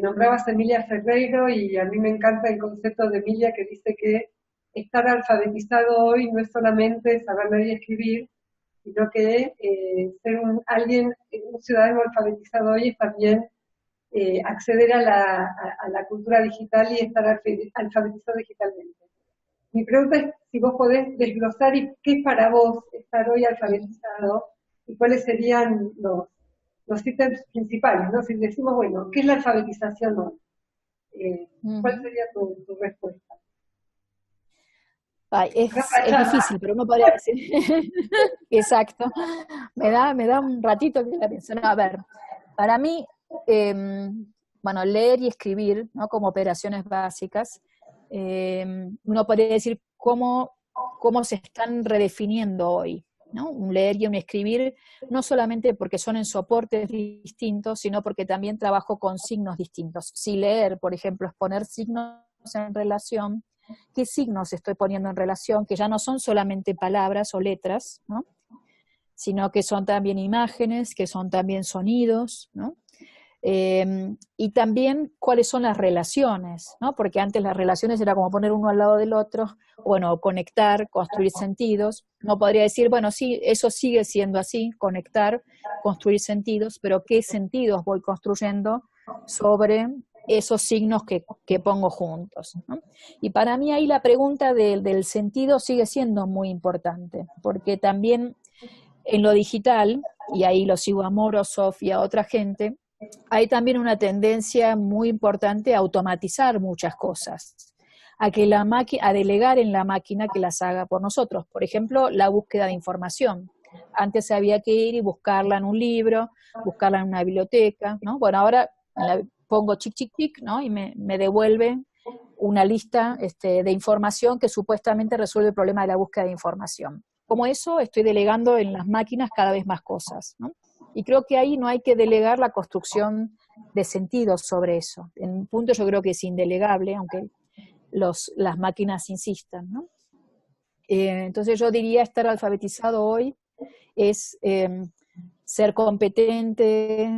nombrabas a Emilia Ferreiro y a mí me encanta el concepto de Emilia, que dice que estar alfabetizado hoy no es solamente saber leer y escribir, sino que ser un ciudadano alfabetizado hoy es también acceder a la cultura digital y estar alfabetizado digitalmente. Mi pregunta es si vos podés desglosar qué es para vos estar hoy alfabetizado y cuáles serían los ítems principales, ¿no? Si decimos, bueno, ¿qué es la alfabetización hoy? ¿Cuál sería tu respuesta? Ay, es difícil, pero uno podría decir. Exacto. Me da un ratito que la pienso. No, a ver, para mí, bueno, leer y escribir, ¿no?, como operaciones básicas, uno podría decir cómo se están redefiniendo hoy, ¿no? Un leer y un escribir, no solamente porque son en soportes distintos, sino porque también trabajo con signos distintos. Si leer, por ejemplo, es poner signos en relación, ¿qué signos estoy poniendo en relación? Que ya no son solamente palabras o letras, ¿no?, sino que son también imágenes, que son también sonidos, ¿no? Y también cuáles son las relaciones, ¿no? Porque antes las relaciones era como poner uno al lado del otro, bueno, conectar, construir sentidos. No podría decir, bueno, sí, eso sigue siendo así, conectar, construir sentidos, pero ¿qué sentidos voy construyendo sobre esos signos que pongo juntos, ¿no? Y para mí ahí la pregunta del sentido sigue siendo muy importante, porque también en lo digital, y ahí lo sigo a Morozov y a otra gente, hay también una tendencia muy importante a automatizar muchas cosas, a delegar en la máquina que las haga por nosotros. Por ejemplo, la búsqueda de información. Antes había que ir y buscarla en un libro, buscarla en una biblioteca, ¿no? Bueno, ahora pongo chic, chic, chic, ¿no? Y me devuelve una lista de información que supuestamente resuelve el problema de la búsqueda de información. Como eso, estoy delegando en las máquinas cada vez más cosas, ¿no? Y creo que ahí no hay que delegar la construcción de sentidos sobre eso. En un punto yo creo que es indelegable, aunque las máquinas insistan, ¿no? Entonces yo diría estar alfabetizado hoy es ser competente,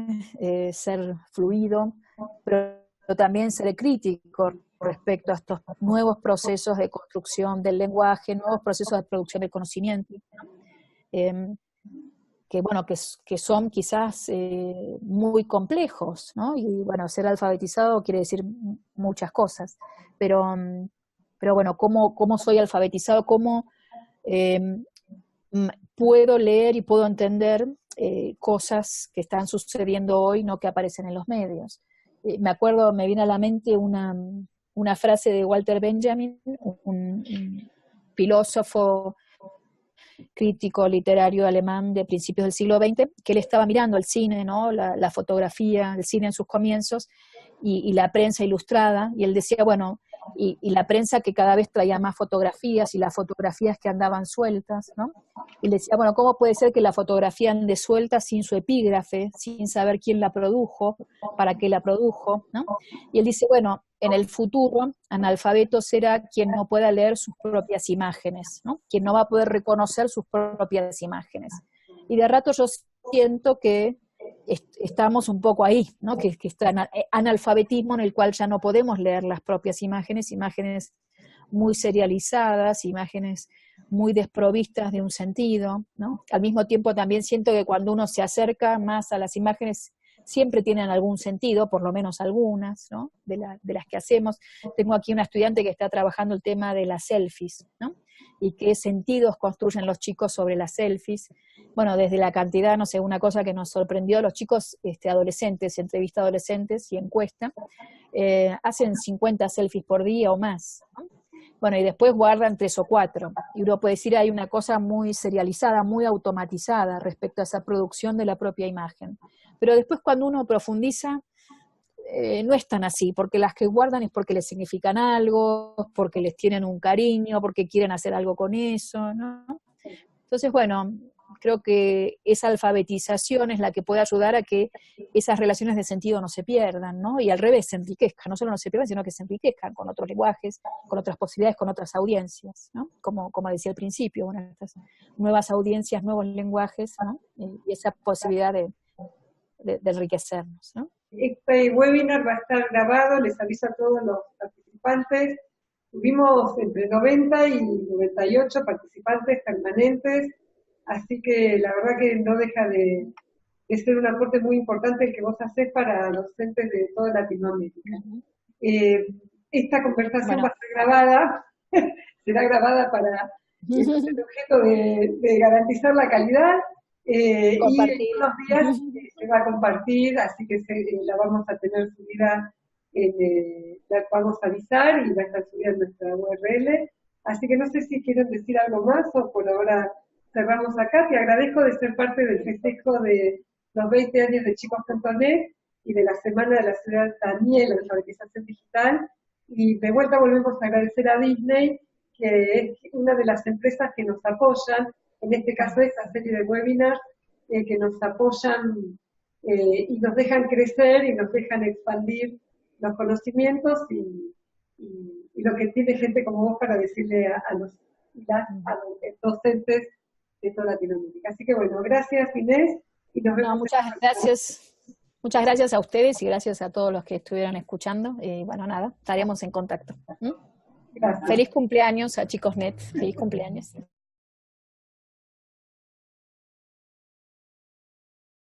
ser fluido, pero también ser crítico respecto a estos nuevos procesos de construcción del lenguaje, nuevos procesos de producción del conocimiento, que bueno, que son quizás muy complejos, ¿no? Y bueno, ser alfabetizado quiere decir muchas cosas, pero bueno, ¿cómo soy alfabetizado? ¿Cómo puedo leer y puedo entender cosas que están sucediendo hoy, no que aparecen en los medios? Me acuerdo, me viene a la mente una frase de Walter Benjamin, un filósofo crítico literario alemán de principios del siglo XX, que él estaba mirando el cine, ¿no? La fotografía, el cine en sus comienzos, y la prensa ilustrada, y él decía, bueno, y la prensa que cada vez traía más fotografías, y las fotografías que andaban sueltas, ¿no? Y le decía, bueno, ¿cómo puede ser que la fotografía ande suelta sin su epígrafe, sin saber quién la produjo, para qué la produjo, ¿no? Y él dice, bueno, en el futuro, analfabeto será quien no pueda leer sus propias imágenes, ¿no? Quien no va a poder reconocer sus propias imágenes. Y de rato yo siento que estamos un poco ahí, ¿no? Que está analfabetismo en el cual ya no podemos leer las propias imágenes muy serializadas, imágenes muy desprovistas de un sentido, ¿no? Al mismo tiempo también siento que cuando uno se acerca más a las imágenes, siempre tienen algún sentido, por lo menos algunas, ¿no? De las que hacemos. Tengo aquí una estudiante que está trabajando el tema de las selfies, ¿no? Y qué sentidos construyen los chicos sobre las selfies. Bueno, desde la cantidad, no sé, una cosa que nos sorprendió, los chicos adolescentes, entrevista a adolescentes y encuesta, hacen 50 selfies por día o más, ¿no? Bueno, y después guardan 3 o 4. Y uno puede decir, hay una cosa muy serializada, muy automatizada respecto a esa producción de la propia imagen. Pero después cuando uno profundiza, no es tan así, porque las que guardan es porque les significan algo, porque les tienen un cariño, porque quieren hacer algo con eso, ¿no? Entonces, bueno, creo que esa alfabetización es la que puede ayudar a que esas relaciones de sentido no se pierdan, ¿no? Y al revés, se enriquezcan, no solo no se pierdan, sino que se enriquezcan con otros lenguajes, con otras posibilidades, con otras audiencias, ¿no? Como decía al principio, bueno, estas nuevas audiencias, nuevos lenguajes, ¿no? Y esa posibilidad de enriquecernos, ¿no? Este webinar va a estar grabado, les aviso a todos los participantes. Tuvimos entre 90 y 98 participantes permanentes, así que la verdad que no deja de ser un aporte muy importante el que vos hacés para docentes de toda Latinoamérica. Esta conversación va a ser grabada, será grabada para el objeto de garantizar la calidad. Y en unos días se va a compartir, así que la vamos a tener subida, la vamos a avisar y va a estar subida en nuestra URL. Así que no sé si quieren decir algo más o por ahora cerramos acá. Te agradezco de ser parte del festejo de los 20 años de Chicos.net y de la Semana de la Ciudad Daniel, la alfabetización digital. Y de vuelta volvemos a agradecer a Disney, que es una de las empresas que nos apoyan, en este caso esta serie de webinars, que nos apoyan y nos dejan crecer y nos dejan expandir los conocimientos y lo que tiene gente como vos para decirle a los docentes de toda Latinoamérica. Así que bueno, gracias Inés y nos vemos. Muchas gracias a ustedes y gracias a todos los que estuvieron escuchando. Y bueno, nada, estaremos en contacto. Gracias. Feliz cumpleaños a Chicos.net. Feliz cumpleaños.